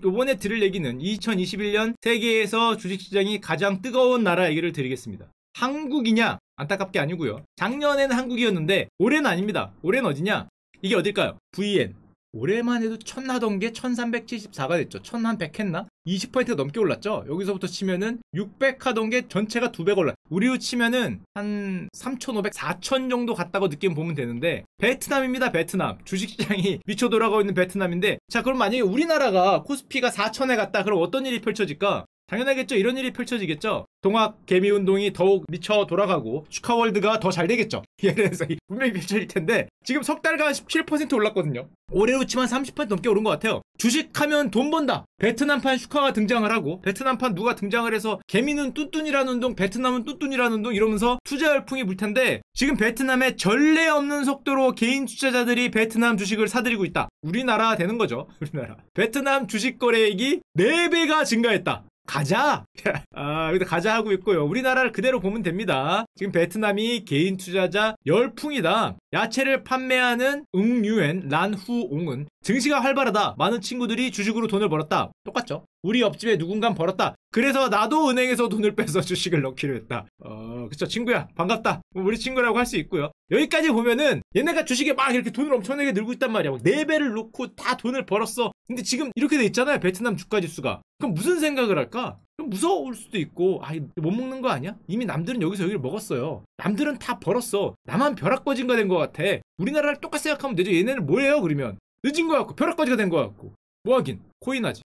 요번에 들을 얘기는 2021년 세계에서 주식시장이 가장 뜨거운 나라 얘기를 드리겠습니다. 한국이냐? 안타깝게 아니고요. 작년에는 한국이었는데 올해는 아닙니다. 올해는 어디냐? 이게 어딜까요? VN. 올해만 해도 1000 하던 게 1374가 됐죠. 1100 했나? 20%가 넘게 올랐죠. 여기서부터 치면은 600 하던 게 전체가 200 올라. 우리로 치면은 한 3500, 4000 정도 갔다고 느낌 보면 되는데, 베트남입니다. 베트남. 주식시장이 미쳐 돌아가고 있는 베트남인데, 자 그럼 만약에 우리나라가 코스피가 4000에 갔다, 그럼 어떤 일이 펼쳐질까? 당연하겠죠. 이런 일이 펼쳐지겠죠. 동학 개미 운동이 더욱 미쳐 돌아가고 슈카월드가 더 잘 되겠죠. 예를 들어서 분명히 펼쳐질 텐데, 지금 석 달간 17% 올랐거든요. 올해로 치면 30% 넘게 오른 것 같아요. 주식하면 돈 번다. 베트남판 슈카가 등장을 하고, 베트남판 누가 등장을 해서 개미는 뚠뚠이라는 운동, 베트남은 뚠뚠이라는 운동 이러면서 투자 열풍이 불 텐데, 지금 베트남에 전례 없는 속도로 개인 투자자들이 베트남 주식을 사들이고 있다. 우리나라 되는 거죠. 우리나라. 베트남 주식 거래액이 4배가 증가했다. 가자! 근데 가자 하고 있고요. 우리나라를 그대로 보면 됩니다. 지금 베트남이 개인 투자자 열풍이다. 야채를 판매하는 응유엔 란후옹은 증시가 활발하다. 많은 친구들이 주식으로 돈을 벌었다. 똑같죠? 우리 옆집에 누군가 벌었다. 그래서 나도 은행에서 돈을 빼서 주식을 넣기로 했다. 그쵸. 친구야. 반갑다. 우리 친구라고 할 수 있고요. 여기까지 보면은 얘네가 주식에 막 이렇게 돈을 엄청나게 늘고 있단 말이야. 막 4배를 놓고 다 돈을 벌었어. 근데 지금 이렇게 돼 있잖아요. 베트남 주가 지수가. 그럼 무슨 생각을 할까? 좀 무서울 수도 있고, 못 먹는 거 아니야? 이미 남들은 여기서 여기를 먹었어요. 남들은 다 벌었어. 나만 벼락거진가 된 것 같아. 우리나라를 똑같이 생각하면 되죠. 얘네는 뭐예요 그러면? 늦은 거 같고 벼락거지가 된 거 같고. 뭐하긴 코인하지.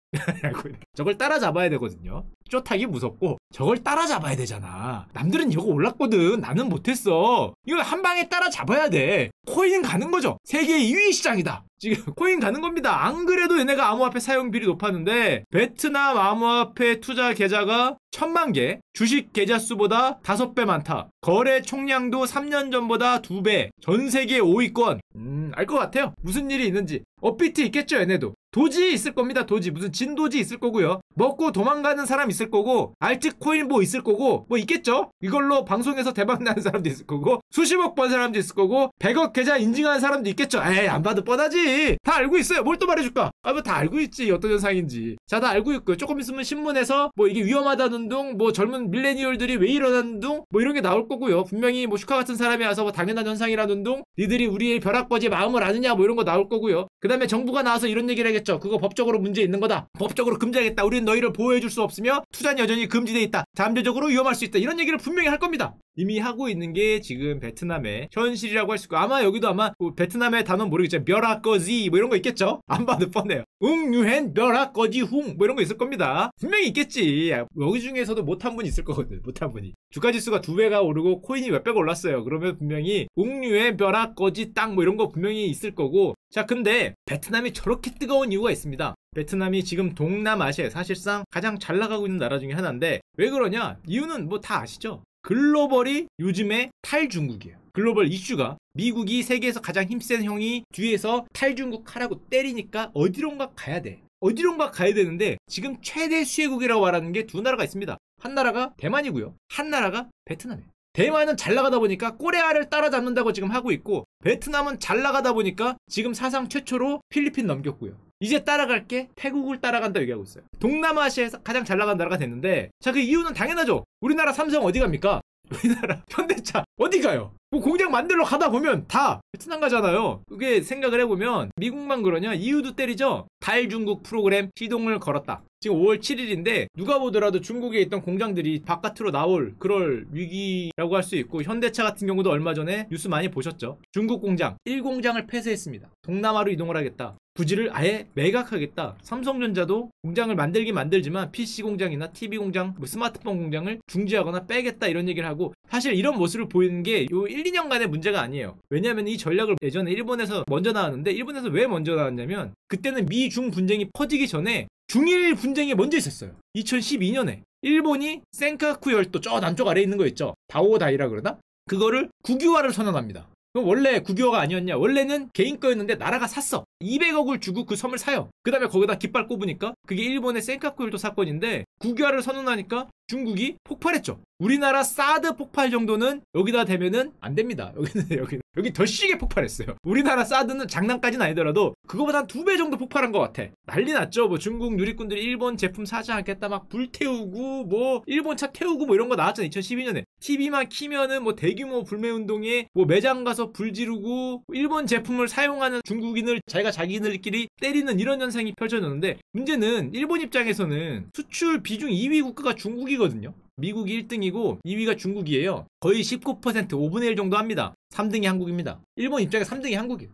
저걸 따라잡아야 되거든요. 쪼타기 무섭고 저걸 따라잡아야 되잖아. 남들은 이거 올랐거든. 나는 못했어. 이거 한 방에 따라잡아야 돼. 코인 가는 거죠. 세계 2위 시장이다. 지금 코인 가는 겁니다. 안 그래도 얘네가 암호화폐 사용비율이 높았는데, 베트남 암호화폐 투자 계좌가 1000만 개, 주식 계좌 수보다 5배 많다. 거래 총량도 3년 전보다 2배. 전 세계 5위권. 알 것 같아요. 무슨 일이 있는지. 업비트 있겠죠, 얘네도. 도지 있을 겁니다. 도지. 무슨 진도지 있을 거고요. 먹고 도망가는 사람 있을 거고, 알트코인 뭐 있을 거고, 뭐 있겠죠? 이걸로 방송에서 대박 나는 사람도 있을 거고, 수십억 번 사람도 있을 거고, 100억 계좌 인증하는 사람도 있겠죠. 에이, 안 봐도 뻔하지. 다 알고 있어요. 뭘 또 말해줄까? 뭐 다 알고 있지. 어떤 현상인지. 자, 다 알고 있고요. 조금 있으면 신문에서 뭐 이게 위험하다는 둥, 뭐 젊은 밀레니얼들이 왜 이러는 둥, 뭐 이런 게 나올 거고요. 분명히 뭐 슈카 같은 사람이 와서 뭐 당연한 현상이라는 둥, 니들이 우리의 벼락거지 마음을 아느냐, 뭐 이런 거 나올 거고요. 그 다음에 정부가 나와서 이런 얘기를 하겠죠. 그거 법적으로 문제 있는 거다. 법적으로 금지하겠다. 우리는 너희를 보호해줄 수 없으며 투자는 여전히 금지돼 있다. 잠재적으로 위험할 수 있다. 이런 얘기를 분명히 할 겁니다. 이미 하고 있는 게 지금 베트남의 현실이라고 할 수 있고, 아마 여기도 아마 뭐 베트남의 단어 모르겠지만 벼락거지 뭐 이런 거 있겠죠? 안 봐도 뻔해요. 응유엔 벼락거지 훙 뭐 이런 거 있을 겁니다. 분명히 있겠지. 여기 중에서도 못한 분이 있을 거거든. 못한 분이. 주가지수가 2배가 오르고 코인이 몇배가 올랐어요. 그러면 분명히 응유엔 벼락거지 땅 뭐 이런 거 분명히 있을 거고. 자, 근데 베트남이 저렇게 뜨거운 이유가 있습니다. 베트남이 지금 동남아시아에 사실상 가장 잘 나가고 있는 나라 중에 하나인데, 왜 그러냐? 이유는 뭐 다 아시죠? 글로벌이 요즘에 탈중국이에요. 글로벌 이슈가 미국이 세계에서 가장 힘센 형이 뒤에서 탈중국 하라고 때리니까 어디론가 가야 돼. 어디론가 가야 되는데, 지금 최대 수혜국이라고 말하는 게 두 나라가 있습니다. 한 나라가 대만이고요. 한 나라가 베트남이에요. 대만은 잘 나가다 보니까 꼬레아를 따라잡는다고 지금 하고 있고, 베트남은 잘 나가다 보니까 지금 사상 최초로 필리핀 넘겼고요. 이제 따라갈 게 태국을 따라간다 얘기하고 있어요. 동남아시아에서 가장 잘 나간 나라가 됐는데, 자, 그 이유는 당연하죠. 우리나라 삼성 어디 갑니까? 우리나라 현대차 어디 가요? 뭐 공장 만들러 가다 보면 다 베트남 가잖아요. 그게 생각을 해보면 미국만 그러냐? 이유도 때리죠. 탈중국 프로그램 시동을 걸었다. 지금 5월 7일인데 누가 보더라도 중국에 있던 공장들이 바깥으로 나올 그럴 위기라고 할 수 있고, 현대차 같은 경우도 얼마 전에 뉴스 많이 보셨죠? 중국 공장 1공장을 폐쇄했습니다. 동남아로 이동을 하겠다. 부지를 아예 매각하겠다. 삼성전자도 공장을 만들긴 만들지만 PC 공장이나 TV 공장, 뭐 스마트폰 공장을 중지하거나 빼겠다 이런 얘기를 하고, 사실 이런 모습을 보이는 게 요 1, 2년간의 문제가 아니에요. 왜냐하면 이 전략을 예전에 일본에서 먼저 나왔는데, 일본에서 왜 먼저 나왔냐면 그때는 미중 분쟁이 퍼지기 전에 중일 분쟁이 먼저 있었어요. 2012년에 일본이 센카쿠 열도 저 남쪽 아래에 있는 거 있죠? 다오다이라 그러나? 그거를 국유화를 선언합니다. 원래 국유화가 아니었냐? 원래는 개인 거였는데 나라가 샀어. 200억을 주고 그 섬을 사요. 그 다음에 거기다 깃발 꼽으니까 그게 일본의 센카쿠일도 사건인데, 국유화를 선언하니까 중국이 폭발했죠. 우리나라 사드 폭발 정도는 여기다 대면은 안 됩니다. 여기 더 시게 폭발했어요. 우리나라 사드는 장난까지는 아니더라도 그거보다 한 2배 정도 폭발한 것 같아. 난리 났죠. 뭐 중국 누리꾼들이 일본 제품 사지 않겠다 막 불태우고 뭐 일본 차 태우고 뭐 이런 거 나왔잖아. 2012년에 TV만 키면은 뭐 대규모 불매 운동에 뭐 매장 가서 불 지르고 일본 제품을 사용하는 중국인을 자기네들끼리 때리는 이런 현상이 펼쳐졌는데, 문제는 일본 입장에서는 수출 비중 2위 국가가 중국이거든요. 미국이 1등이고 2위가 중국이에요. 거의 19%, 5분의 1 정도 합니다. 3등이 한국입니다. 일본 입장에 3등이 한국이에요.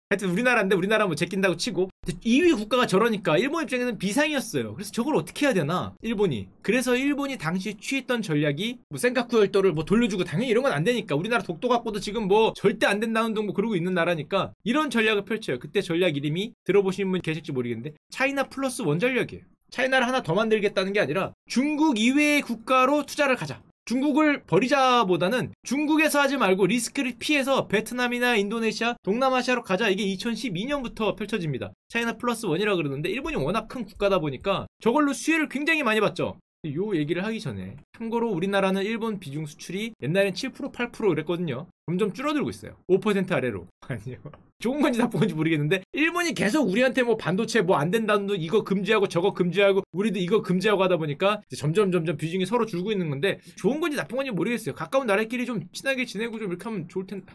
하여튼 우리나라인데 우리나라 뭐 제낀다고 치고 2위 국가가 저러니까 일본 입장에는 비상이었어요. 그래서 저걸 어떻게 해야 되나 일본이. 그래서 일본이 당시 취했던 전략이 뭐 센카쿠 열도를 뭐 돌려주고, 당연히 이런 건 안 되니까. 우리나라 독도 갖고도 지금 뭐 절대 안 된다는 둥 뭐 그러고 있는 나라니까 이런 전략을 펼쳐요. 그때 전략 이름이 들어보신 분 계실지 모르겠는데 차이나 플러스 원 전략이에요. 차이나를 하나 더 만들겠다는 게 아니라 중국 이외의 국가로 투자를 가자. 중국을 버리자보다는 중국에서 하지 말고 리스크를 피해서 베트남이나 인도네시아, 동남아시아로 가자. 이게 2012년부터 펼쳐집니다. 차이나 플러스 원이라 그러는데 일본이 워낙 큰 국가다 보니까 저걸로 수혜를 굉장히 많이 봤죠. 요 얘기를 하기 전에 참고로 우리나라는 일본 비중 수출이 옛날엔 7% 8% 그랬거든요. 점점 줄어들고 있어요. 5% 아래로. 아니요. 좋은 건지 나쁜 건지 모르겠는데 일본이 계속 우리한테 뭐 반도체 뭐 안 된다는 거 이거 금지하고 저거 금지하고 우리도 이거 금지하고 하다 보니까 점점 비중이 서로 줄고 있는 건데, 좋은 건지 나쁜 건지 모르겠어요. 가까운 나라끼리 좀 친하게 지내고 좀 이렇게 하면 좋을 텐데.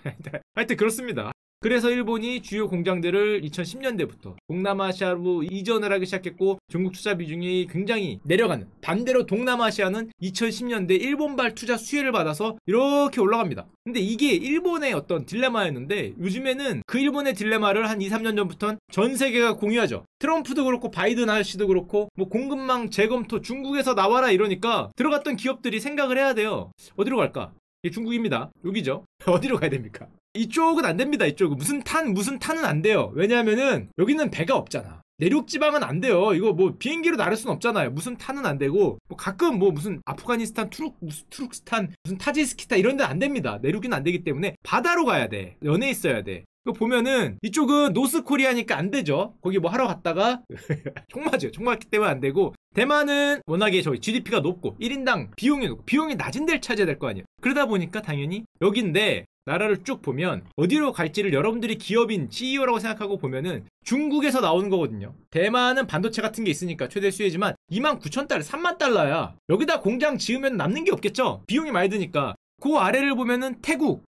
하여튼 그렇습니다. 그래서 일본이 주요 공장들을 2010년대부터 동남아시아로 이전을 하기 시작했고 중국 투자 비중이 굉장히 내려가는, 반대로 동남아시아는 2010년대 일본발 투자 수혜를 받아서 이렇게 올라갑니다. 근데 이게 일본의 어떤 딜레마였는데 요즘에는 그 일본의 딜레마를 한 2, 3년 전부터는 전 세계가 공유하죠. 트럼프도 그렇고 바이든 아저씨도 그렇고 뭐 공급망 재검토 중국에서 나와라 이러니까 들어갔던 기업들이 생각을 해야 돼요. 어디로 갈까? 이게 중국입니다. 여기죠. 어디로 가야 됩니까? 이쪽은 안 됩니다. 이쪽은 무슨 탄은 안 돼요. 왜냐하면은 여기는 배가 없잖아. 내륙 지방은 안 돼요. 이거 뭐 비행기로 나를 순 없잖아요. 무슨 탄은 안 되고 뭐 가끔 뭐 무슨 아프가니스탄, 투르크스탄, 무슨 타지스키스탄 이런 데 안 됩니다. 내륙은 안 되기 때문에 바다로 가야 돼. 연에 있어야 돼. 그거 보면은 이쪽은 노스코리아니까 안 되죠. 거기 뭐 하러 갔다가 총 맞아요. 총 맞기 때문에 안 되고, 대만은 워낙에 저희 GDP가 높고 1인당 비용이 높고 비용이 낮은 데를 찾아야 될 거 아니에요. 그러다 보니까 당연히 여긴데, 나라를 쭉 보면 어디로 갈지를 여러분들이 기업인 CEO라고 생각하고 보면은 중국에서 나오는 거거든요. 대만은 반도체 같은 게 있으니까 최대 수혜지만 29,000달러, 3만 달러야. 여기다 공장 지으면 남는 게 없겠죠. 비용이 많이 드니까. 그 아래를 보면은 태국.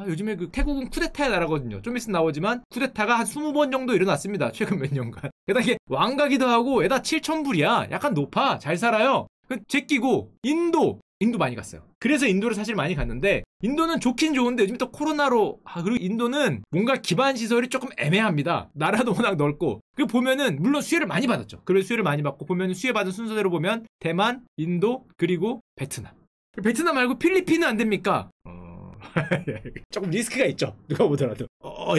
요즘에 그 태국은 쿠데타의 나라거든요. 좀 있으면 나오지만 쿠데타가 한 20번 정도 일어났습니다. 최근 몇 년간. 게다가 이게 왕가기도 하고 에다 7,000불이야. 약간 높아. 잘 살아요. 제끼고 인도 많이 갔어요. 그래서 인도를 사실 많이 갔는데, 인도는 좋긴 좋은데 요즘 또 코로나로 그리고 인도는 뭔가 기반 시설이 조금 애매합니다. 나라도 워낙 넓고. 그리고 보면은 물론 수혜를 많이 받았죠. 그래서 수혜를 많이 받고 보면 수혜 받은 순서대로 보면 대만, 인도, 그리고 베트남. 베트남 말고 필리핀은 안 됩니까? 조금 리스크가 있죠. 누가 보더라도.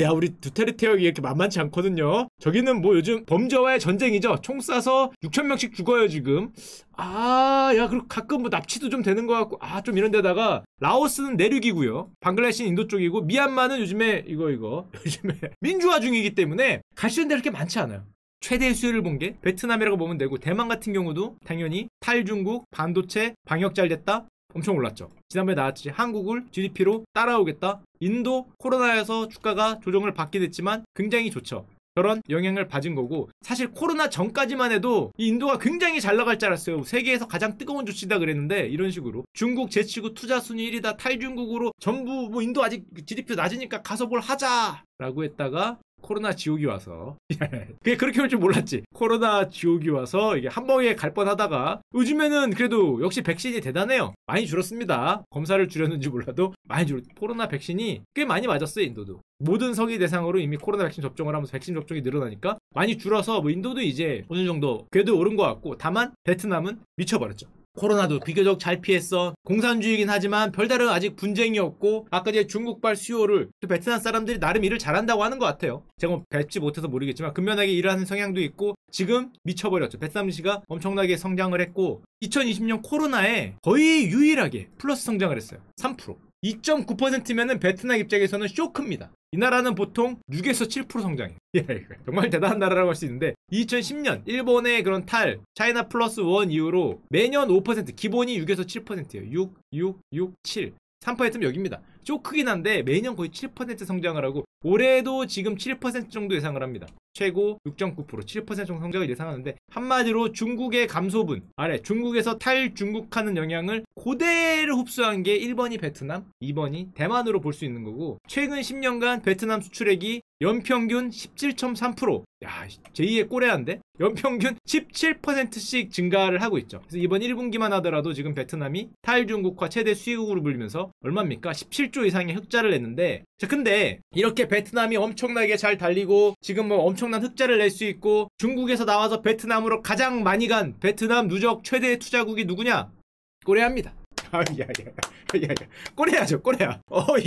야, 우리 두테르테 형이 이렇게 만만치 않거든요. 저기는 뭐 요즘 범죄와의 전쟁이죠. 총 쏴서 6,000명씩 죽어요 지금. 야, 그리고 가끔 뭐 납치도 좀 되는 것 같고, 좀 이런 데다가 라오스는 내륙이고요. 방글라데시는 인도 쪽이고, 미얀마는 요즘에 요즘에 민주화 중이기 때문에 갈 수 있는 데 그렇게 많지 않아요. 최대 수혜를 본 게 베트남이라고 보면 되고, 대만 같은 경우도 당연히 탈중국, 반도체, 방역 잘 됐다. 엄청 올랐죠. 지난번에 나왔지. 한국을 GDP로 따라오겠다. 인도 코로나에서 주가가 조정을 받게 됐지만 굉장히 좋죠. 그런 영향을 받은 거고, 사실 코로나 전까지만 해도 이 인도가 굉장히 잘 나갈 줄 알았어요. 세계에서 가장 뜨거운 조치다 그랬는데 이런 식으로 중국 제치고 투자 순위 1위다. 탈중국으로 전부 뭐 인도 아직 GDP 낮으니까 가서 뭘 하자 라고 했다가 코로나 지옥이 와서 그게 그렇게 올 줄 몰랐지. 코로나 지옥이 와서 이게 한 방에 갈 뻔하다가 요즘에는 그래도 역시 백신이 대단해요. 많이 줄었습니다. 검사를 줄였는지 몰라도 많이 코로나 백신이 꽤 많이 맞았어요. 인도도 모든 성인 대상으로 이미 코로나 백신 접종을 하면서 백신 접종이 늘어나니까 많이 줄어서 뭐 인도도 이제 어느 정도 궤도 오른 것 같고, 다만 베트남은 미쳐버렸죠. 코로나도 비교적 잘 피했어. 공산주의이긴 하지만 별다른 아직 분쟁이 없고, 아까 전에 중국발 수요를 베트남 사람들이 나름 일을 잘한다고 하는 것 같아요. 제가 뭐 뵙지 못해서 모르겠지만 근면하게 일을 하는 성향도 있고, 지금 미쳐버렸죠. 베트남시가 엄청나게 성장을 했고 2020년 코로나에 거의 유일하게 플러스 성장을 했어요. 3%. 2.9%면은 베트남 입장에서는 쇼크입니다. 이 나라는 보통 6에서 7% 성장해요. 정말 대단한 나라라고 할 수 있는데 2010년 일본의 그런 차이나 플러스 원 이후로 매년 5%, 기본이 6에서 7%예요. 6, 7. 3%면 여기입니다. 쇼크긴 한데 매년 거의 7% 성장을 하고 올해도 지금 7% 정도 예상을 합니다. 최고 6.9%, 7% 정도 성장을 예상하는데 한마디로 중국의 감소분 중국에서 탈중국하는 영향을 그대로 흡수한 게 1번이 베트남, 2번이 대만으로 볼 수 있는 거고 최근 10년간 베트남 수출액이 연평균 17.3%, 야, 제2의 꼬레아인데? 연평균 17%씩 증가를 하고 있죠. 그래서 이번 1분기만 하더라도 지금 베트남이 탈중국화 최대 수입국으로 불리면서 얼마입니까? 17조 이상의 흑자를 냈는데, 자, 근데 이렇게 베트남이 엄청나게 잘 달리고 지금 뭐 엄청난 흑자를 낼 수 있고 중국에서 나와서 베트남으로 가장 많이 간 베트남 누적 최대 투자국이 누구냐? 꼬레아입니다. 꼬레아죠, 꼬레아.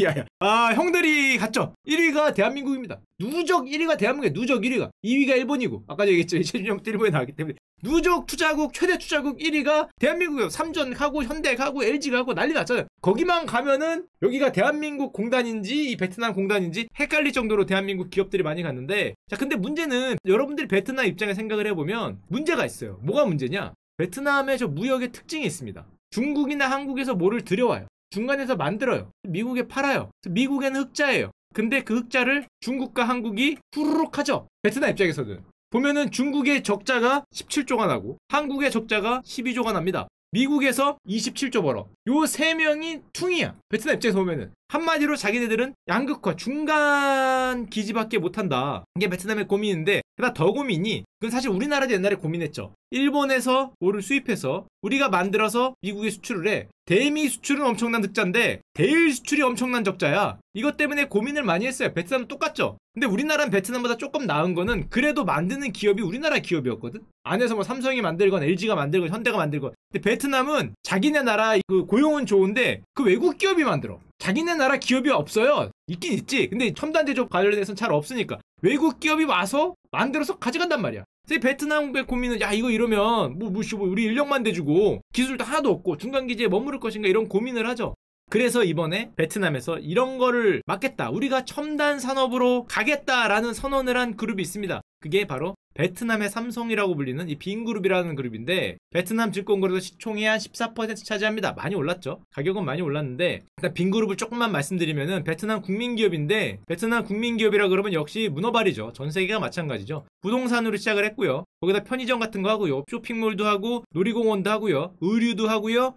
야야. 형들이 갔죠. 1위가 대한민국입니다. 누적 1위가 대한민국이에요. 누적 1위가. 2위가 일본이고. 아까 얘기했죠. 2016년 일본에 나왔기 때문에. 누적 투자국, 최대 투자국 1위가 대한민국이에요. 삼전 가고, 현대 가고, LG 가고 난리 났잖아요. 거기만 가면은 여기가 대한민국 공단인지 이 베트남 공단인지 헷갈릴 정도로 대한민국 기업들이 많이 갔는데, 자, 근데 문제는 여러분들이 베트남 입장에 생각을 해보면 문제가 있어요. 뭐가 문제냐? 베트남의 저 무역의 특징이 있습니다. 중국이나 한국에서 뭐를 들여와요. 중간에서 만들어요. 미국에 팔아요. 미국에는 흑자예요. 근데 그 흑자를 중국과 한국이 후루룩 하죠. 베트남 입장에서는. 보면은 중국의 적자가 17조가 나고 한국의 적자가 12조가 납니다. 미국에서 27조 벌어. 요 세 명이 퉁이야. 베트남 입장에서 보면은. 한마디로 자기네들은 양극화, 중간 기지밖에 못한다. 이게 베트남의 고민인데, 그러다 더 고민이, 그건 사실 우리나라도 옛날에 고민했죠. 일본에서 뭐를 수입해서 우리가 만들어서 미국에 수출을 해. 대미 수출은 엄청난 흑자인데 대일 수출이 엄청난 적자야. 이것 때문에 고민을 많이 했어요. 베트남은 똑같죠. 근데 우리나라는 베트남보다 조금 나은 거는 그래도 만드는 기업이 우리나라 기업이었거든. 안에서 뭐 삼성이 만들건 LG가 만들건 현대가 만들건. 근데 베트남은 자기네 나라 그 고용은 좋은데 그 외국 기업이 만들어. 자기네 나라 기업이 없어요. 있긴 있지. 근데 첨단 제조 관련해서는 잘 없으니까 외국 기업이 와서 만들어서 가져간단 말이야. 그래서 베트남의 고민은, 야, 이거 이러면 우리 인력만 대주고 기술도 하나도 없고 중간 기지에 머무를 것인가, 이런 고민을 하죠. 그래서 이번에 베트남에서 이런 거를 막겠다, 우리가 첨단 산업으로 가겠다라는 선언을 한 그룹이 있습니다. 그게 바로 베트남의 삼성이라고 불리는 이 빈그룹이라는 그룹인데, 베트남 증권거래소 시총의 한 14% 차지합니다. 많이 올랐죠. 가격은 많이 올랐는데, 일단 빈그룹을 조금만 말씀드리면은 베트남 국민기업인데, 베트남 국민기업이라 그러면 역시 문어발이죠. 전 세계가 마찬가지죠. 부동산으로 시작을 했고요. 거기다 편의점 같은 거 하고요. 쇼핑몰도 하고, 놀이공원도 하고요. 의류도 하고요.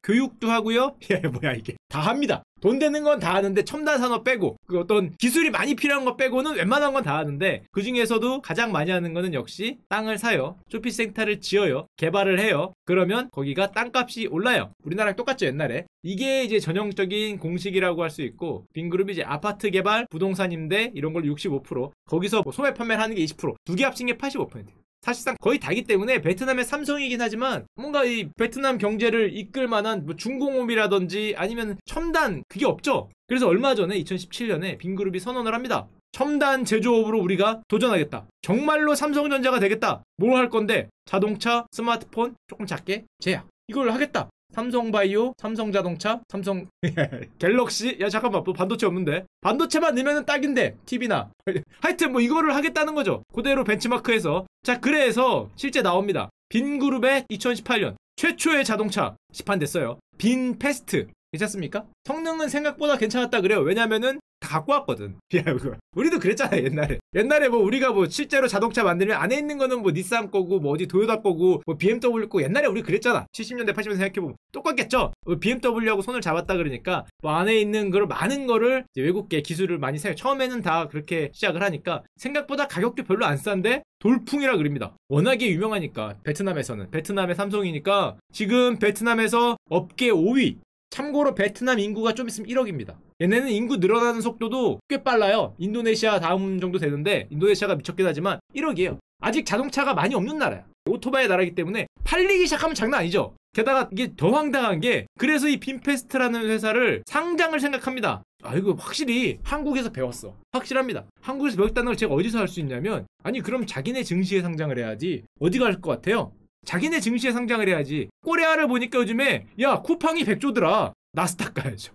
교육도 하고요. 뭐야 이게. 다 합니다. 돈 되는 건 다 하는데 첨단 산업 빼고 그 어떤 기술이 많이 필요한 거 빼고는 웬만한 건 다 하는데, 그 중에서도 가장 많이 하는 거는 역시 땅을 사요. 쇼핑센터를 지어요. 개발을 해요. 그러면 거기가 땅값이 올라요. 우리나라랑 똑같죠, 옛날에. 이게 이제 전형적인 공식이라고 할 수 있고, 빈그룹이 이제 아파트 개발, 부동산 임대 이런 걸 65%, 거기서 뭐 소매 판매를 하는 게 20%, 두 개 합친 게 85%. 사실상 거의 다기 때문에 베트남의 삼성이긴 하지만 뭔가 이 베트남 경제를 이끌 만한 뭐 중공업이라든지 아니면 첨단, 그게 없죠. 그래서 얼마 전에 2017년에 빈그룹이 선언을 합니다. 첨단 제조업으로 우리가 도전하겠다. 정말로 삼성전자가 되겠다. 뭘 할 건데? 자동차, 스마트폰 조금 작게 제약. 이걸 하겠다. 삼성바이오, 삼성자동차, 삼성 갤럭시. 야 잠깐만, 뭐 반도체 없는데. 반도체만 넣으면 딱인데, TV나. 하여튼 뭐 이거를 하겠다는 거죠. 그대로 벤치마크해서. 자, 그래서 실제 나옵니다. 빈그룹의 2018년 최초의 자동차 시판됐어요. 빈페스트. 괜찮습니까? 성능은 생각보다 괜찮았다 그래요. 왜냐면은 다 갖고 왔거든. 야, 우리도 그랬잖아, 옛날에 뭐 우리가 뭐 실제로 자동차 만들면 안에 있는 거는 뭐 닛산 거고 뭐 어디 도요타 거고 뭐 BMW 거고, 옛날에 우리 그랬잖아. 70년대 80년대 생각해보면 똑같겠죠. BMW하고 손을 잡았다 그러니까 뭐 안에 있는 걸 많은 거를 이제 외국계 기술을 많이 사요. 처음에는 다 그렇게 시작을 하니까 생각보다 가격도 별로 안 싼데 돌풍이라 그럽니다. 워낙에 유명하니까. 베트남에서는 베트남의 삼성이니까 지금 베트남에서 업계 5위. 참고로 베트남 인구가 좀 있으면 1억입니다. 얘네는 인구 늘어나는 속도도 꽤 빨라요. 인도네시아 다음 정도 되는데, 인도네시아가 미쳤긴 하지만 1억이에요. 아직 자동차가 많이 없는 나라야. 오토바이 나라이기 때문에 팔리기 시작하면 장난 아니죠. 게다가 이게 더 황당한 게, 그래서 이 빈페스트라는 회사를 상장을 생각합니다. 이거 확실히 한국에서 배웠어. 확실합니다. 한국에서 배웠다는 걸 제가 어디서 할 수 있냐면, 아니 그럼 자기네 증시에 상장을 해야지. 어디 갈 것 같아요? 자기네 증시에 상장을 해야지. 꼬레아를 보니까 요즘에 야 쿠팡이 100조더라. 나스닥 가야죠.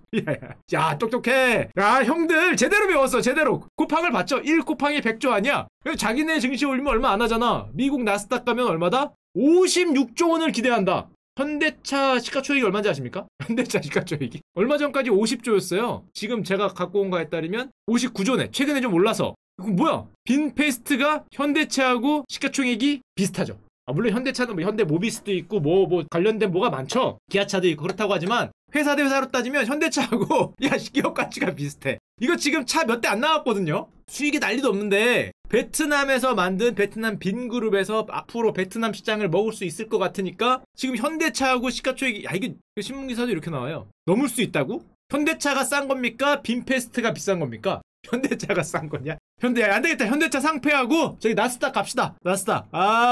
야, 똑똑해. 야, 형들 제대로 배웠어. 제대로. 쿠팡을 봤죠? 1 쿠팡이 100조 아니야? 자기네 증시 올리면 얼마 안 하잖아. 미국 나스닥 가면 얼마다? 56조 원을 기대한다. 현대차 시가총액이 얼마인지 아십니까? 현대차 시가총액이 얼마 전까지 50조였어요. 지금 제가 갖고 온 거에 따르면 59조네. 최근에 좀 올라서. 이거 뭐야? 빈페스트가 현대차하고 시가총액이 비슷하죠. 물론 현대차는 뭐 현대모비스도 있고 뭐 관련된 뭐가 많죠. 기아차도 있고 그렇다고 하지만 회사 대 회사로 따지면 현대차하고 야, 기업 가치가 비슷해. 이거 지금 차 몇 대 안 나왔거든요. 수익이 난리도 없는데 베트남에서 만든 베트남 빈그룹에서 앞으로 베트남 시장을 먹을 수 있을 것 같으니까 지금 현대차하고 시가총액이 이게 신문기사도 이렇게 나와요. 넘을 수 있다고? 현대차가 싼 겁니까? 빈페스트가 비싼 겁니까? 현대차가 싼 거냐? 안 되겠다. 현대차 상패하고 저기 나스닥 갑시다. 나스닥.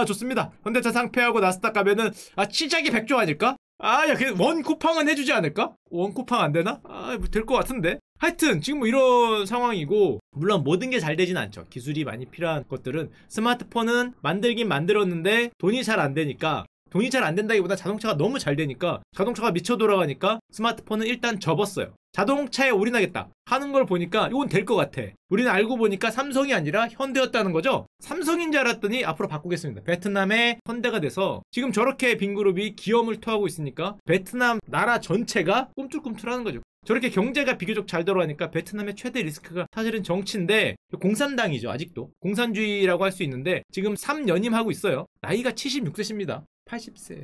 좋습니다. 현대차 상패하고 나스닥 가면은 시작이 100조 아닐까? 야, 원 쿠팡은 해주지 않을까? 원 쿠팡 안 되나? 될 것 같은데. 하여튼 지금 뭐 이런 상황이고, 물론 모든 게 잘 되진 않죠. 기술이 많이 필요한 것들은 스마트폰은 만들긴 만들었는데 돈이 잘 안 되니까, 돈이 잘 안 된다기보다 자동차가 너무 잘 되니까, 자동차가 미쳐 돌아가니까 스마트폰은 일단 접었어요. 자동차에 올인하겠다 하는 걸 보니까 이건 될 것 같아. 우리는 알고 보니까 삼성이 아니라 현대였다는 거죠. 삼성인 줄 알았더니 앞으로 바꾸겠습니다. 베트남의 현대가 돼서 지금 저렇게 빈그룹이 기염을 토하고 있으니까 베트남 나라 전체가 꿈틀꿈틀하는 거죠. 저렇게 경제가 비교적 잘 돌아가니까 베트남의 최대 리스크가 사실은 정치인데, 공산당이죠. 아직도 공산주의라고 할 수 있는데 지금 3연임하고 있어요. 나이가 76세십니다 80세.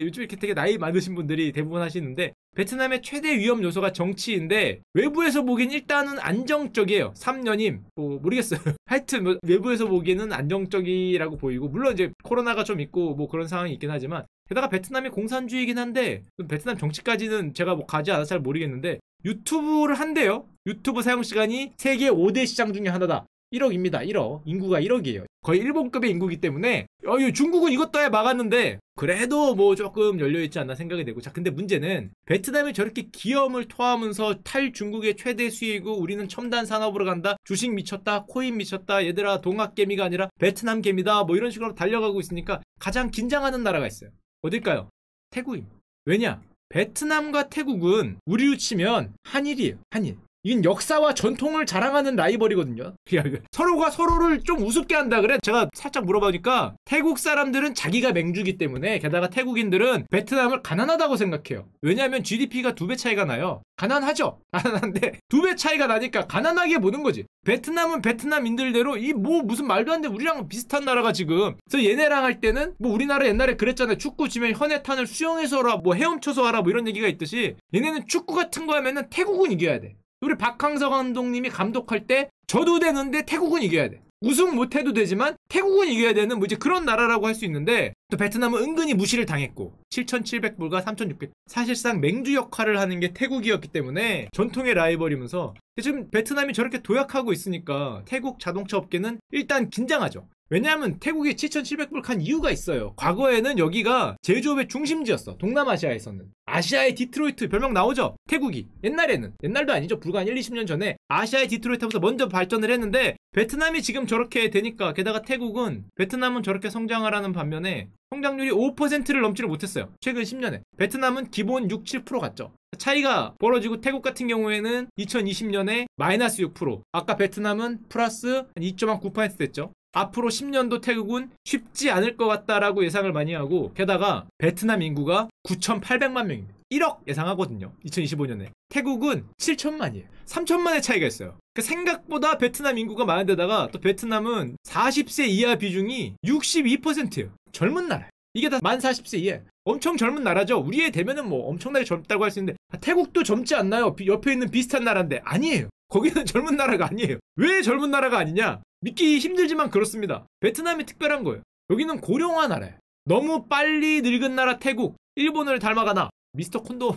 요즘 이렇게 되게 나이 많으신 분들이 대부분 하시는데, 베트남의 최대 위험 요소가 정치인데 외부에서 보기엔 일단은 안정적이에요. 3년임 모르겠어요. 하여튼 외부에서 보기에는 안정적이라고 보이고, 물론 이제 코로나가 좀 있고 뭐 그런 상황이 있긴 하지만, 게다가 베트남이 공산주의이긴 한데 베트남 정치까지는 제가 가지 않아서 잘 모르겠는데 유튜브를 한대요. 유튜브 사용 시간이 세계 5대 시장 중에 하나다. 1억입니다. 1억. 인구가 1억이에요. 거의 일본급의 인구이기 때문에 중국은 이것 또해 막았는데 그래도 뭐 조금 열려있지 않나 생각이 되고. 자, 근데 문제는 베트남이 저렇게 기염을 토하면서 탈중국의 최대 수익이고 우리는 첨단 산업으로 간다, 주식 미쳤다, 코인 미쳤다, 얘들아 동학개미가 아니라 베트남 개미다, 뭐 이런 식으로 달려가고 있으니까 가장 긴장하는 나라가 있어요. 어딜까요? 태국입니다. 왜냐? 베트남과 태국은 우리로 치면 한일이에요. 한일. 이건 역사와 전통을 자랑하는 라이벌이거든요. 서로가 서로를 좀 우습게 한다 그래. 제가 살짝 물어보니까 태국 사람들은 자기가 맹주기 때문에, 게다가 태국인들은 베트남을 가난하다고 생각해요. 왜냐하면 GDP가 2배 차이가 나요. 가난하죠? 가난한데 2배 차이가 나니까 가난하게 보는 거지. 베트남은 베트남인들대로 무슨 말도 안 돼. 우리랑 비슷한 나라가 지금. 그래서 얘네랑 할 때는 우리나라 옛날에 그랬잖아요. 축구 지면 현해탄을 수영해서 하라, 헤엄쳐서 하라, 이런 얘기가 있듯이 얘네는 축구 같은 거 하면은 태국은 이겨야 돼. 우리 박항서 감독님이 감독할 때 져도 되는데 태국은 이겨야 돼. 우승 못해도 되지만 태국은 이겨야 되는 이제 그런 나라라고 할 수 있는데, 또 베트남은 은근히 무시를 당했고 7,700불과 3,600, 사실상 맹주 역할을 하는 게 태국이었기 때문에 전통의 라이벌이면서 지금 베트남이 저렇게 도약하고 있으니까 태국 자동차 업계는 일단 긴장하죠. 왜냐하면 태국이 7,700불 간 이유가 있어요. 과거에는 여기가 제조업의 중심지였어. 동남아시아에서는. 아시아의 디트로이트 별명 나오죠? 태국이. 옛날도 아니죠. 불과 한 1, 20년 전에 아시아의 디트로이트 하면서 먼저 발전을 했는데, 베트남이 지금 저렇게 되니까, 게다가 베트남은 저렇게 성장을 하는 반면에 성장률이 5%를 넘지를 못했어요. 최근 10년에. 베트남은 기본 6, 7% 갔죠. 차이가 벌어지고 태국 같은 경우에는 2020년에 마이너스 6%, 아까 베트남은 플러스 2.9% 됐죠. 앞으로 10년도 태국은 쉽지 않을 것 같다라고 예상을 많이 하고, 게다가 베트남 인구가 9,800만 명입니다. 1억 예상하거든요. 2025년에. 태국은 7천만이에요. 3천만의 차이가 있어요. 생각보다 베트남 인구가 많은 데다가 또 베트남은 40세 이하 비중이 62%예요. 젊은 나라예요. 이게 다 만 40세 이하. 엄청 젊은 나라죠. 우리에 대면은 엄청나게 젊다고 할 수 있는데, 태국도 젊지 않나요? 옆에 있는 비슷한 나라인데. 아니에요. 거기는 젊은 나라가 아니에요. 왜 젊은 나라가 아니냐? 믿기 힘들지만 그렇습니다. 베트남이 특별한 거예요. 여기는 고령화 나라예요. 너무 빨리 늙은 나라 태국, 일본을 닮아가나? 미스터 콘도.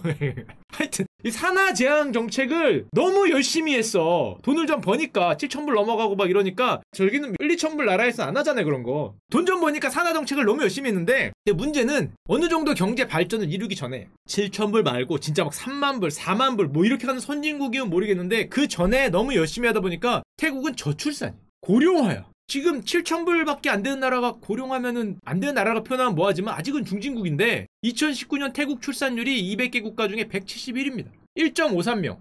하여튼 이 산하 제한 정책을 너무 열심히 했어. 돈을 좀 버니까 7,000불 넘어가고 이러니까. 저기는 1, 2,000불 나라에서 안 하잖아요, 그런 거. 돈 좀 버니까 산하 정책을 너무 열심히 했는데, 근데 문제는 어느 정도 경제 발전을 이루기 전에 7,000불 말고 진짜 3만불, 4만불 이렇게 가는 선진국이면 모르겠는데, 그 전에 너무 열심히 하다 보니까 태국은 저출산이에요. 고령화야. 지금 7,000불밖에 안 되는 나라가 고령하면은 안 되는 나라가 표현하면 뭐하지만 아직은 중진국인데 2019년 태국 출산율이 200개 국가 중에 171입니다. 1.53명.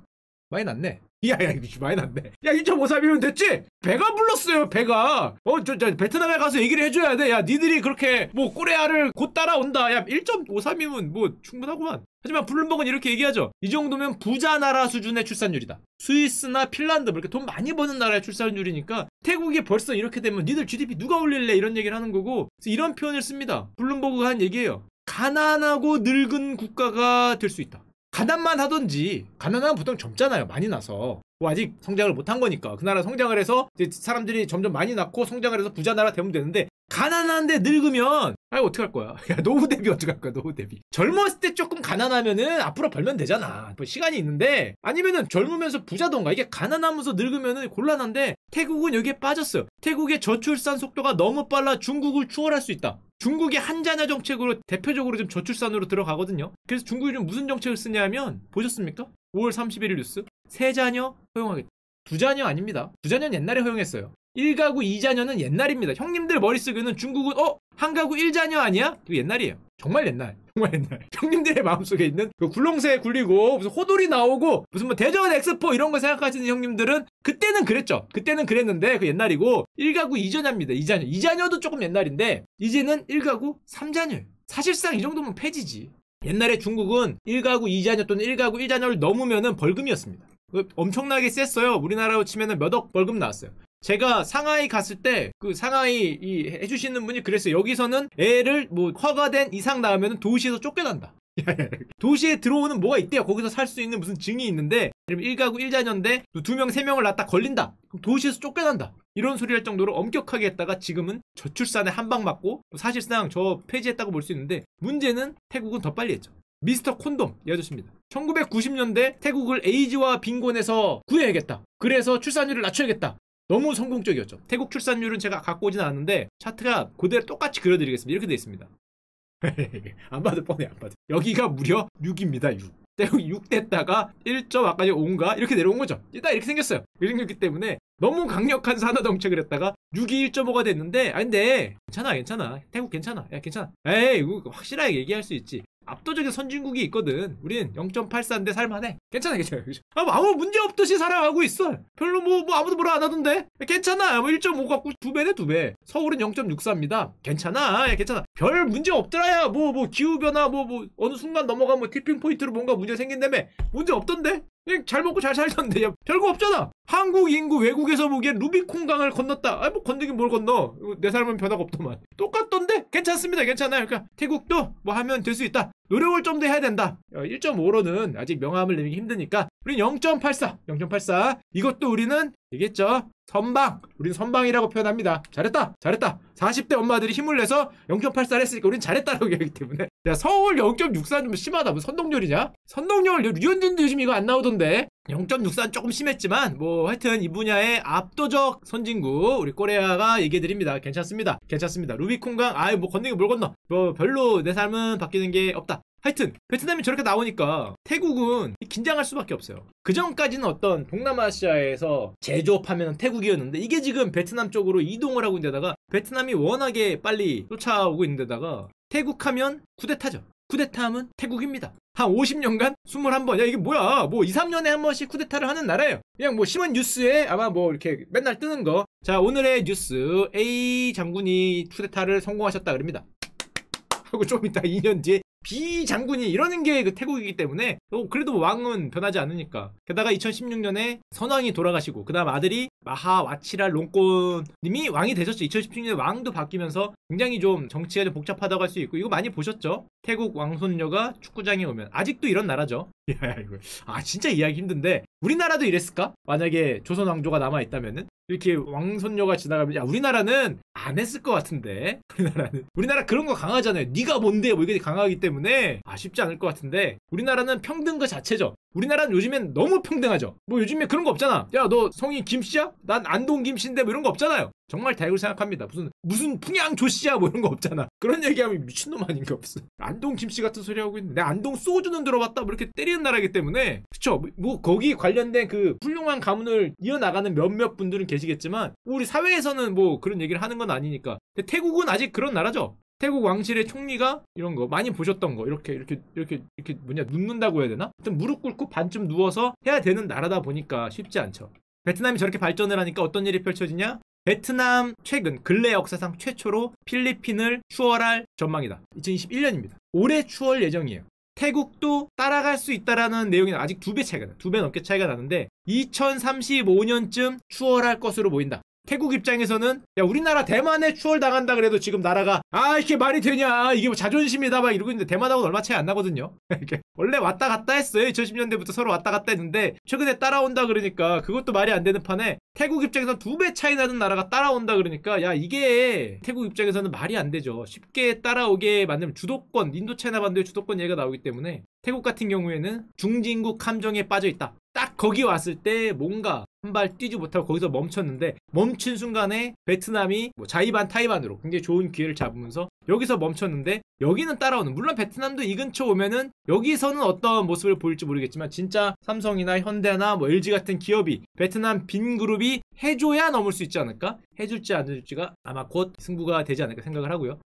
많이 났네. 야야 많이 났네. 야 1.53이면 됐지? 배가 불렀어요 배가. 저 베트남에 가서 얘기를 해줘야 돼. 야 니들이 그렇게 뭐 꼬레아를 곧 따라온다. 야 1.53이면 뭐 충분하구만. 하지만 블룸버그는 이렇게 얘기하죠. 이 정도면 부자 나라 수준의 출산율이다. 스위스나 핀란드 그렇게 돈 많이 버는 나라의 출산율이니까 태국이 벌써 이렇게 되면 니들 GDP 누가 올릴래 이런 얘기를 하는 거고, 그래서 이런 표현을 씁니다. 블룸버그가 한 얘기예요. 가난하고 늙은 국가가 될 수 있다. 가난만 하던지, 가난하면 보통 젊잖아요. 많이 나서. 뭐 아직 성장을 못한 거니까. 그 나라 성장을 해서 이제 사람들이 점점 많이 낳고 성장을 해서 부자 나라 되면 되는데, 가난한데 늙으면 어떻게 할 거야? 야 노후 대비 어떻게 할 거야? 노후 대비. 젊었을 때 조금 가난하면은 앞으로 벌면 되잖아. 뭐 시간이 있는데, 아니면은 젊으면서 부자던가. 이게 가난하면서 늙으면은 곤란한데 태국은 여기에 빠졌어요. 태국의 저출산 속도가 너무 빨라 중국을 추월할 수 있다. 중국이 한자녀 정책으로 대표적으로 지금 저출산으로 들어가거든요. 그래서 중국이 좀 무슨 정책을 쓰냐면, 보셨습니까? 5월 31일 뉴스. 세 자녀 허용하겠다. 두 자녀 아닙니다. 두 자녀는 옛날에 허용했어요. 1가구 2자녀는 옛날입니다. 형님들 머릿속에는 중국은 한 가구 1자녀 아니야? 그거 옛날이에요. 정말 옛날. 정말 옛날. 형님들의 마음속에 있는 그 굴렁쇠 굴리고 무슨 호돌이 나오고 무슨 뭐 대전 엑스포 이런 거 생각하시는 형님들은 그때는 그랬죠. 그때는 그랬는데 그 옛날이고, 1가구 2자녀입니다. 2자녀. 2자녀도 조금 옛날인데 이제는 1가구 3자녀예요. 사실상 이 정도면 폐지지. 옛날에 중국은 1가구 2자녀 또는 1가구 1자녀를 넘으면은 벌금이었습니다. 엄청나게 셌어요. 우리나라로 치면은 몇 억 벌금 나왔어요. 제가 상하이 갔을 때 그 상하이 해주시는 분이 그랬어요. 여기서는 애를 뭐 허가된 이상 낳으면 도시에서 쫓겨난다. 도시에 들어오는 뭐가 있대요. 거기서 살 수 있는 무슨 증이 있는데, 1가구 1자녀인데 2명 3명을 낳다 걸린다. 그럼 도시에서 쫓겨난다. 이런 소리 할 정도로 엄격하게 했다가 지금은 저출산에 한 방 맞고 사실상 저 폐지했다고 볼 수 있는데, 문제는 태국은 더 빨리 했죠. 미스터 콘돔 이 아저씨입니다. 1990년대 태국을 에이즈와 빈곤에서 구해야겠다. 그래서 출산율을 낮춰야겠다. 너무 성공적이었죠. 태국 출산율은 제가 갖고 오진 않았는데 차트가 그대로 똑같이 그려드리겠습니다. 이렇게 되어 있습니다. 안 봐도 뻔해, 안 봐도. 여기가 무려 6입니다. 6. 태국이 6 됐다가 1점 아까 5인가 이렇게 내려온 거죠. 일단 이렇게 생겼어요. 이렇게 생겼기 때문에 너무 강력한 산화 정책을 했다가 6이 1.5가 됐는데, 근데 괜찮아. 태국 괜찮아. 야 괜찮아. 에이 이거 확실하게 얘기할 수 있지. 압도적인 선진국이 있거든. 우린 0.84인데 살만해. 괜찮아. 아무 문제 없듯이 살아가고 있어. 별로 뭐 아무도 뭐라 안 하던데. 괜찮아. 1.5 갖고 2배네 2배. 서울은 0.64입니다. 괜찮아. 괜찮아. 별 문제 없더라야. 뭐 기후변화 뭐 어느 순간 넘어가면 티핑 포인트로 뭔가 문제 생긴다며. 문제 없던데. 그냥 잘 먹고 잘 살던데. 야, 별거 없잖아. 한국 인구 외국에서 보기엔 루비콘강을 건넜다. 뭐 건너긴 뭘 건너. 내 삶은 변화가 없더만. 똑같던데? 괜찮습니다. 괜찮아요. 그러니까 태국도 뭐 하면 될 수 있다. 노력을 좀 더 해야 된다. 1.5로는 아직 명함을 내기 힘드니까 우린 0.84. 이것도 우리는 되겠죠. 선방. 우린 선방이라고 표현합니다. 잘했다. 40대 엄마들이 힘을 내서 0.84를 했으니까 우린 잘했다라고 얘기하기 때문에. 야, 서울 0.64는 좀 심하다. 뭐 선동열이냐? 선동열 류현진도 요즘 이거 안 나오던데. 0.64는 조금 심했지만 뭐 하여튼 이 분야의 압도적 선진국 우리 코레아가 얘기해드립니다. 괜찮습니다. 루비콘강 뭐 건너기 뭘 건너. 뭐 별로 내 삶은 바뀌는 게 없다. 하여튼 베트남이 저렇게 나오니까 태국은 긴장할 수밖에 없어요. 그전까지는 어떤 동남아시아에서 제조업하면 태국이었는데, 이게 지금 베트남 쪽으로 이동을 하고 있는 데다가 베트남이 워낙에 빨리 쫓아오고 있는 데다가 태국하면 쿠데타죠. 쿠데타하면 태국입니다. 한 50년간 21번. 야 이게 뭐야. 뭐 2, 3년에 한 번씩 쿠데타를 하는 나라예요. 그냥 뭐 신문 뉴스에 아마 뭐 이렇게 맨날 뜨는 거. 자 오늘의 뉴스. A 장군이 쿠데타를 성공하셨다 그럽니다. 하고 좀 이따 2년 뒤에 B 장군이 이러는 게 그 태국이기 때문에 그래도 왕은 변하지 않으니까. 게다가 2016년에 선왕이 돌아가시고 그 다음 아들이 마하 와치랄 롱꼬님이 왕이 되셨죠. 2016년에 왕도 바뀌면서 굉장히 좀 정치가 좀 복잡하다고 할 수 있고, 이거 많이 보셨죠? 태국 왕손녀가 축구장에 오면. 아직도 이런 나라죠. 야 이거 진짜 이해하기 힘든데 우리나라도 이랬을까? 만약에 조선 왕조가 남아있다면은 이렇게 왕손녀가 지나가면, 야 우리나라는 안 했을 것 같은데. 우리나라 그런 거 강하잖아요. 네가 뭔데 뭐 이게 강하기 때문에 쉽지 않을 것 같은데, 우리나라는 평등 그 자체죠. 우리나라는 요즘엔 너무 평등하죠. 뭐 요즘에 그런 거 없잖아. 야, 너 성이 김씨야? 난 안동 김씨인데 뭐 이런 거 없잖아요. 정말 다이걸 생각합니다. 무슨 풍양 조씨야 뭐 이런 거 없잖아. 그런 얘기하면 미친놈 아닌 게 없어. 안동 김씨 같은 소리 하고 있는데 내가 안동 소주는 들어봤다 뭐 이렇게 때리는 나라이기 때문에 그쵸. 뭐 거기 관련된 그 훌륭한 가문을 이어나가는 몇몇 분들은 계시겠지만 우리 사회에서는 뭐 그런 얘기를 하는 건 아니니까. 근데 태국은 아직 그런 나라죠. 태국 왕실의 총리가 이런 거 많이 보셨던 거 이렇게 뭐냐 눕는다고 해야 되나? 하여튼 무릎 꿇고 반쯤 누워서 해야 되는 나라다 보니까 쉽지 않죠. 베트남이 저렇게 발전을 하니까 어떤 일이 펼쳐지냐? 베트남 최근 근래 역사상 최초로 필리핀을 추월할 전망이다. 2021년입니다. 올해 추월 예정이에요. 태국도 따라갈 수 있다라는 내용이 아직 2배 차이가 나. 2배 넘게 차이가 나는데 2035년쯤 추월할 것으로 보인다. 태국 입장에서는 야 우리나라 대만에 추월당한다 그래도 지금 나라가 이게 말이 되냐 이게 뭐 자존심이다 막 이러고 있는데 대만하고는 얼마 차이 안 나거든요. 원래 왔다 갔다 했어요. 2010년대부터 서로 왔다 갔다 했는데 최근에 따라온다 그러니까 그것도 말이 안 되는 판에 태국 입장에서는 2배 차이 나는 나라가 따라온다 그러니까 야 이게 태국 입장에서는 말이 안 되죠. 쉽게 따라오게 만들면 주도권 인도차이나 반도의 주도권 얘기가 나오기 때문에 태국 같은 경우에는 중진국 함정에 빠져있다. 딱 거기 왔을 때 뭔가 한 발 뛰지 못하고 거기서 멈췄는데 멈춘 순간에 베트남이 뭐 자이반 타이반으로 굉장히 좋은 기회를 잡으면서 여기서 멈췄는데 여기는 따라오는 물론 베트남도 이 근처 오면은 여기서는 어떤 모습을 보일지 모르겠지만 진짜 삼성이나 현대나 뭐 LG 같은 기업이 베트남 빈그룹이 해줘야 넘을 수 있지 않을까? 해줄지 안 해줄지가 아마 곧 승부가 되지 않을까 생각을 하고요.